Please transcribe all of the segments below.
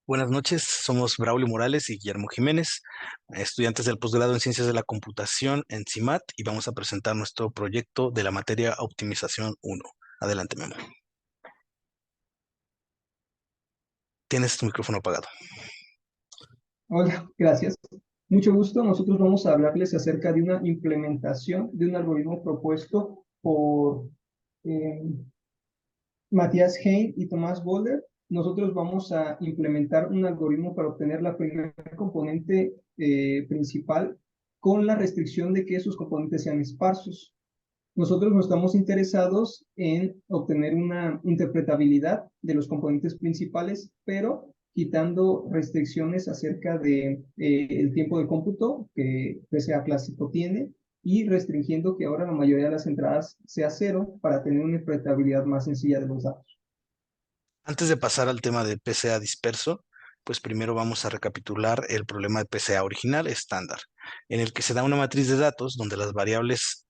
Buenas noches, somos Braulio Morales y Guillermo Jiménez, estudiantes del posgrado en Ciencias de la Computación en CIMAT, y vamos a presentar nuestro proyecto de la materia Optimización 1. Adelante, Memo. Tienes tu micrófono apagado. Hola, gracias. Mucho gusto. Nosotros vamos a hablarles acerca de una implementación de un algoritmo propuesto por eh, Matthias Hein y Thomas Boller. Nosotros vamos a implementar un algoritmo para obtener la primera componente principal con la restricción de que sus componentes sean esparsos. Nosotros no estamos interesados en obtener una interpretabilidad de los componentes principales, pero quitando restricciones acerca de el tiempo de cómputo que PCA clásico tiene y restringiendo que ahora la mayoría de las entradas sea cero para tener una interpretabilidad más sencilla de los datos. Antes de pasar al tema de PCA disperso, pues primero vamos a recapitular el problema de PCA original estándar, en el que se da una matriz de datos donde las variables,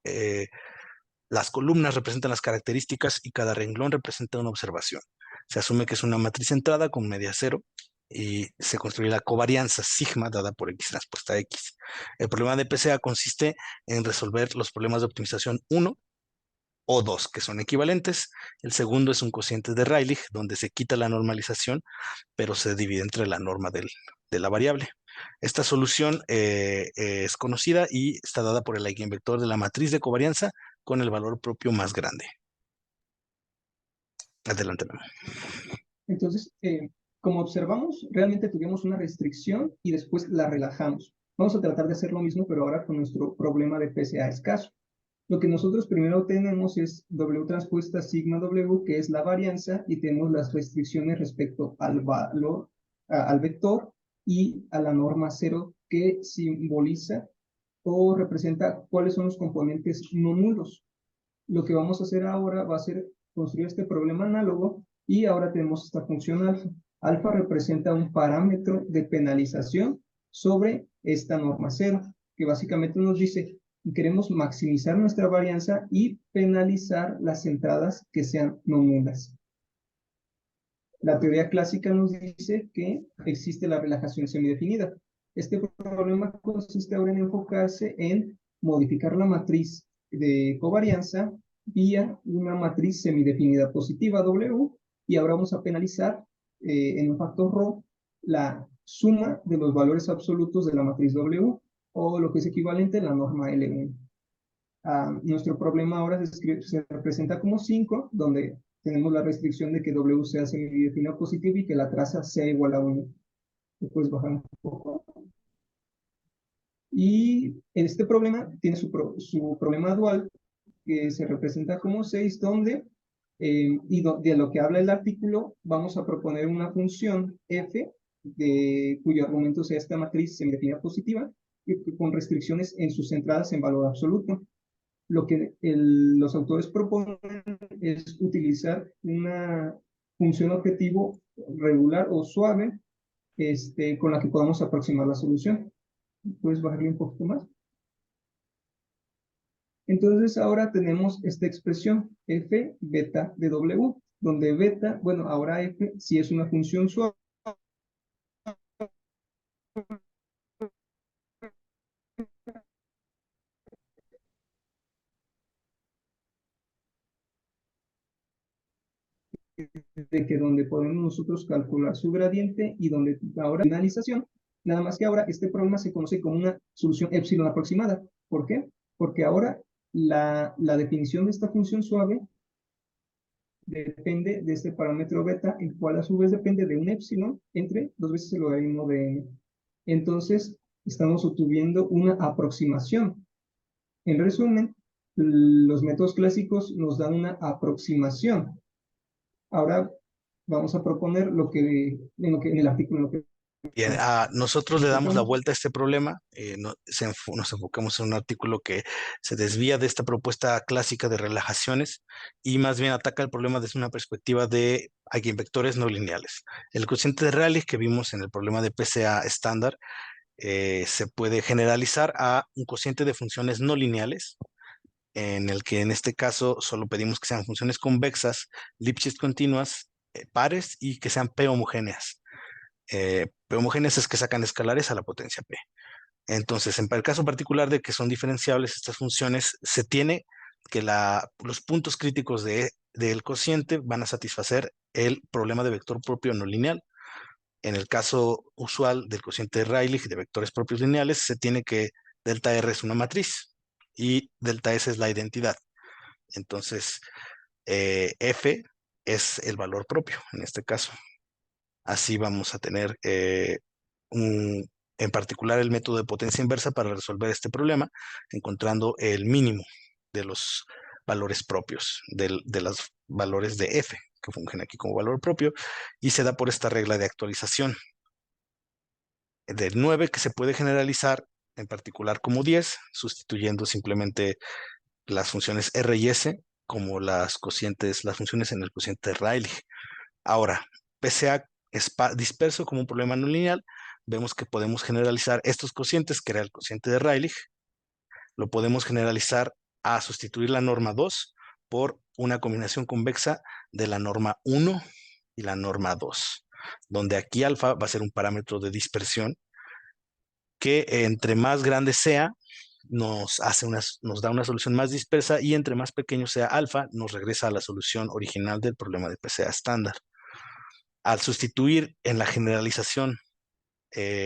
las columnas representan las características y cada renglón representa una observación. Se asume que es una matriz centrada con media cero y se construye la covarianza sigma dada por X transpuesta X. El problema de PCA consiste en resolver los problemas de optimización 1 o 2, que son equivalentes. El segundo es un cociente de Rayleigh, donde se quita la normalización, pero se divide entre la norma de la variable. Esta solución es conocida y está dada por el eigenvector de la matriz de covarianza con el valor propio más grande. Adelante, Memo. Entonces, como observamos, realmente tuvimos una restricción y después la relajamos. Vamos a tratar de hacer lo mismo, pero ahora con nuestro problema de PCA escaso. Lo que nosotros primero tenemos es W transpuesta sigma W, que es la varianza, y tenemos las restricciones respecto al valor, al vector y a la norma cero, que simboliza o representa cuáles son los componentes no nulos. Lo que vamos a hacer ahora va a ser construir este problema análogo y ahora tenemos esta función alfa. Alfa representa un parámetro de penalización sobre esta norma cero, que básicamente nos dice queremos maximizar nuestra varianza y penalizar las entradas que sean no nulas. La teoría clásica nos dice que existe la relajación semidefinida. Este problema consiste ahora en enfocarse en modificar la matriz de covarianza vía una matriz semidefinida positiva W, y ahora vamos a penalizar en un factor ρ la suma de los valores absolutos de la matriz W, o lo que es equivalente a la norma L1. Nuestro problema ahora se representa como 5, donde tenemos la restricción de que W sea semidefinida positiva y que la traza sea igual a 1. Después bajar un poco. Y este problema tiene su problema dual, que se representa como 6, donde, de lo que habla el artículo, vamos a proponer una función f, cuyo argumento sea esta matriz semidefinida positiva, con restricciones en sus entradas en valor absoluto. Lo que los autores proponen es utilizar una función objetivo regular o suave, con la que podamos aproximar la solución. ¿Puedes bajarle un poquito más? Entonces ahora tenemos esta expresión f beta de w, donde beta, bueno, ahora f si es una función suave, de que donde podemos nosotros calcular su gradiente y donde ahora finalización, nada más que ahora este problema se conoce como una solución epsilon aproximada. ¿Por qué? Porque ahora la definición de esta función suave depende de este parámetro beta, el cual a su vez depende de un epsilon entre 2 veces el logaritmo de n. Entonces, estamos obteniendo una aproximación. En resumen, los métodos clásicos nos dan una aproximación. Ahora vamos a proponer en el artículo en lo que Bien, nosotros le damos la enfocamos. vuelta a este problema, nos enfocamos en un artículo que se desvía de esta propuesta clásica de relajaciones y más bien ataca el problema desde una perspectiva de eigenvectores no lineales. El cociente de Rayleigh que vimos en el problema de PCA estándar se puede generalizar a un cociente de funciones no lineales, en el que en este caso solo pedimos que sean funciones convexas, Lipschitz continuas, pares y que sean P homogéneas. P homogéneas es que sacan escalares a la potencia P. Entonces, en el caso particular de que son diferenciables estas funciones, se tiene que los puntos críticos del cociente van a satisfacer el problema de vector propio no lineal. En el caso usual del cociente de Rayleigh de vectores propios lineales, se tiene que delta R es una matriz y delta S es la identidad. Entonces, F es el valor propio en este caso. Así vamos a tener en particular el método de potencia inversa para resolver este problema, encontrando el mínimo de los valores propios, de los valores de F, que fungen aquí como valor propio, y se da por esta regla de actualización del 9 que se puede generalizar en particular como 10, sustituyendo simplemente las funciones R y S como las funciones en el cociente de Rayleigh. Ahora, PCA disperso como un problema no lineal, vemos que podemos generalizar estos cocientes, que era el cociente de Rayleigh, lo podemos generalizar a sustituir la norma 2 por una combinación convexa de la norma 1 y la norma 2, donde aquí alfa va a ser un parámetro de dispersión que entre más grande sea, nos da una solución más dispersa, y entre más pequeño sea alfa, nos regresa a la solución original del problema de PCA estándar. Al sustituir en la generalización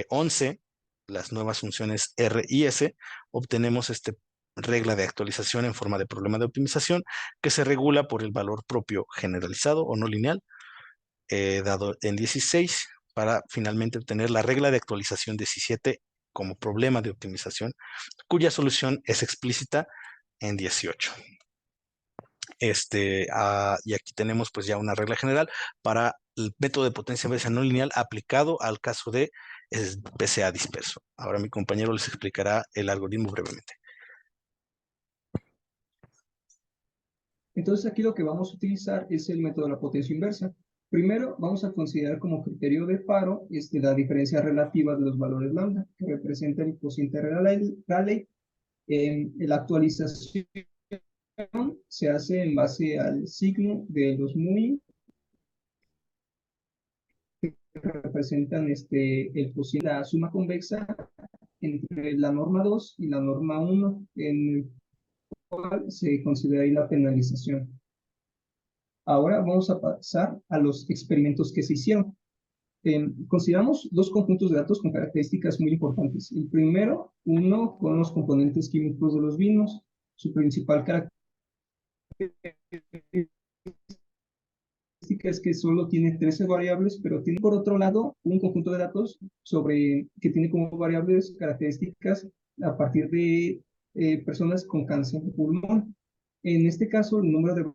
11 las nuevas funciones R y S, obtenemos esta regla de actualización en forma de problema de optimización que se regula por el valor propio generalizado o no lineal dado en 16 para finalmente obtener la regla de actualización 17 como problema de optimización, cuya solución es explícita en 18. Y aquí tenemos pues ya una regla general para el método de potencia inversa no lineal aplicado al caso de PCA disperso. Ahora mi compañero les explicará el algoritmo brevemente. Entonces aquí lo que vamos a utilizar es el método de la potencia inversa. Primero vamos a considerar como criterio de paro la diferencia relativa de los valores lambda, que representa el cociente Rayleigh. La actualización se hace en base al signo de los muy que representan el cociente, la suma convexa entre la norma 2 y la norma 1, en el cual se considera ahí la penalización. Ahora vamos a pasar a los experimentos que se hicieron. Consideramos dos conjuntos de datos con características muy importantes. El primero, uno con los componentes químicos de los vinos. Su principal característica es que solo tiene 13 variables, pero tiene por otro lado un conjunto de datos que tiene como variables características a partir de personas con cáncer de pulmón. En este caso, el número de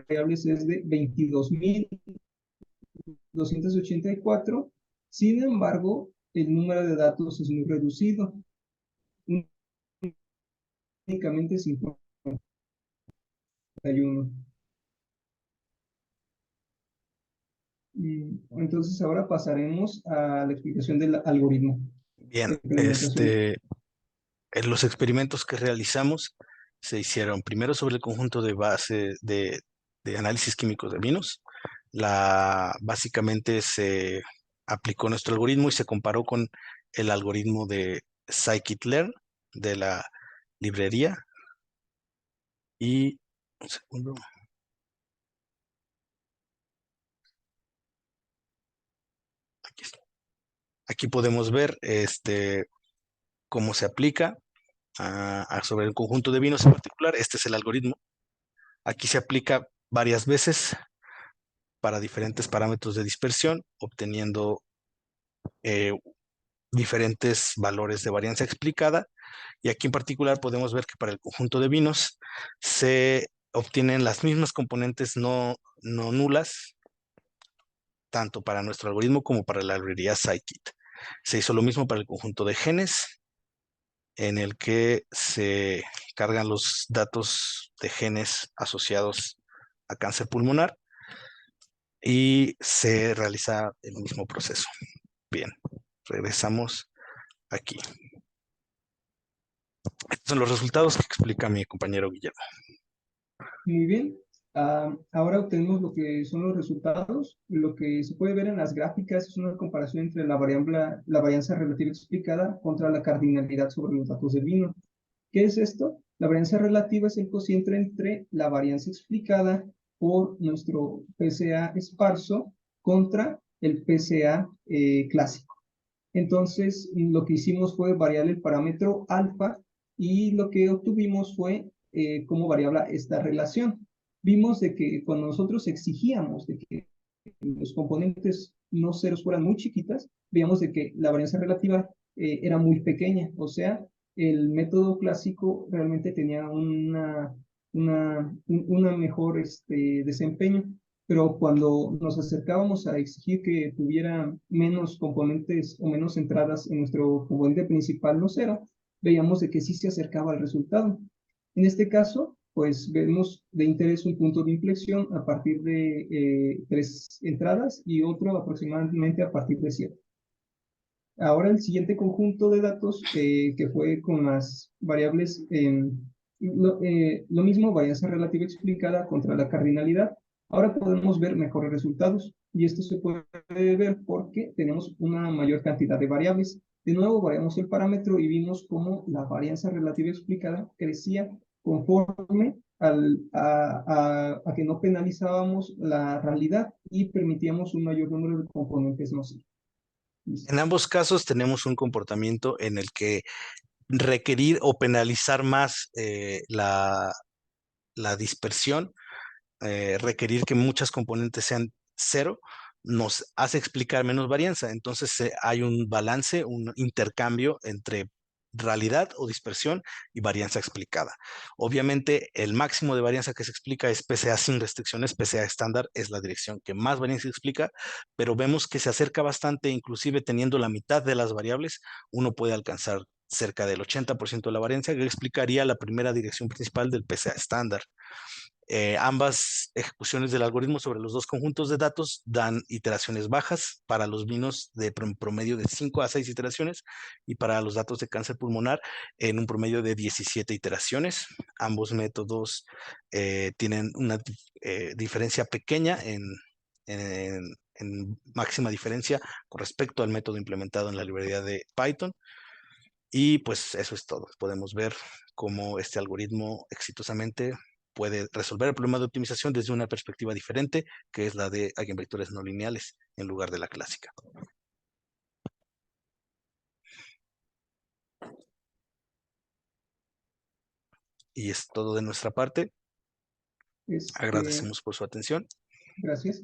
variables es de 22.284. Sin embargo, el número de datos es muy reducido, únicamente 51. Entonces ahora pasaremos a la explicación del algoritmo Bien, de implementación. los experimentos que realizamos se hicieron primero sobre el conjunto de base de análisis químicos de vinos. Básicamente se aplicó nuestro algoritmo y se comparó con el algoritmo de scikit-learn de la librería. Y un segundo. Aquí está. Aquí podemos ver cómo se aplica sobre el conjunto de vinos en particular. Este es el algoritmo. Aquí se aplica varias veces para diferentes parámetros de dispersión, obteniendo diferentes valores de varianza explicada. Y aquí en particular podemos ver que para el conjunto de vinos se obtienen las mismas componentes no nulas, tanto para nuestro algoritmo como para la librería scikit. Se hizo lo mismo para el conjunto de genes, en el que se cargan los datos de genes asociados a cáncer pulmonar y se realiza el mismo proceso. Bien, regresamos aquí. Estos son los resultados que explica mi compañero Guillermo. Muy bien. Ahora obtenemos lo que son los resultados. Lo que se puede ver en las gráficas es una comparación entre la varianza relativa explicada contra la cardinalidad sobre los datos del vino. ¿Qué es esto? La varianza relativa es el cociente entre la varianza explicada por nuestro PCA esparso contra el PCA clásico. Entonces, lo que hicimos fue variar el parámetro alfa y lo que obtuvimos fue cómo variaba esta relación. Vimos de que cuando nosotros exigíamos de que los componentes no ceros fueran muy chiquitas, veíamos de que la varianza relativa era muy pequeña, o sea, el método clásico realmente tenía una mejor desempeño, pero cuando nos acercábamos a exigir que tuviera menos componentes o menos entradas en nuestro componente principal no cero, veíamos de que sí se acercaba al resultado. En este caso, pues vemos de interés un punto de inflexión a partir de 3 entradas y otro aproximadamente a partir de 7. Ahora el siguiente conjunto de datos que fue con las variables, lo mismo, varianza relativa explicada contra la cardinalidad. Ahora podemos ver mejores resultados y esto se puede ver porque tenemos una mayor cantidad de variables. De nuevo, variamos el parámetro y vimos cómo la varianza relativa explicada crecía conforme a que no penalizábamos la realidad y permitíamos un mayor número de componentes nocivos. En ambos casos tenemos un comportamiento en el que requerir o penalizar más la dispersión, requerir que muchas componentes sean cero, nos hace explicar menos varianza. Entonces hay un balance, un intercambio entre realidad o dispersión y varianza explicada. Obviamente, el máximo de varianza que se explica es PCA sin restricciones. PCA estándar es la dirección que más varianza explica, pero vemos que se acerca bastante, inclusive teniendo la mitad de las variables, uno puede alcanzar cerca del 80% de la varianza, que explicaría la primera dirección principal del PCA estándar. Ambas ejecuciones del algoritmo sobre los dos conjuntos de datos dan iteraciones bajas para los vinos de promedio de 5 a 6 iteraciones y para los datos de cáncer pulmonar en un promedio de 17 iteraciones. Ambos métodos tienen una diferencia pequeña en máxima diferencia con respecto al método implementado en la librería de Python. Y pues eso es todo. Podemos ver cómo este algoritmo exitosamente puede resolver el problema de optimización desde una perspectiva diferente, que es la de eigenvectores no lineales en lugar de la clásica. Y es todo de nuestra parte. Este, Agradecemos por su atención. gracias.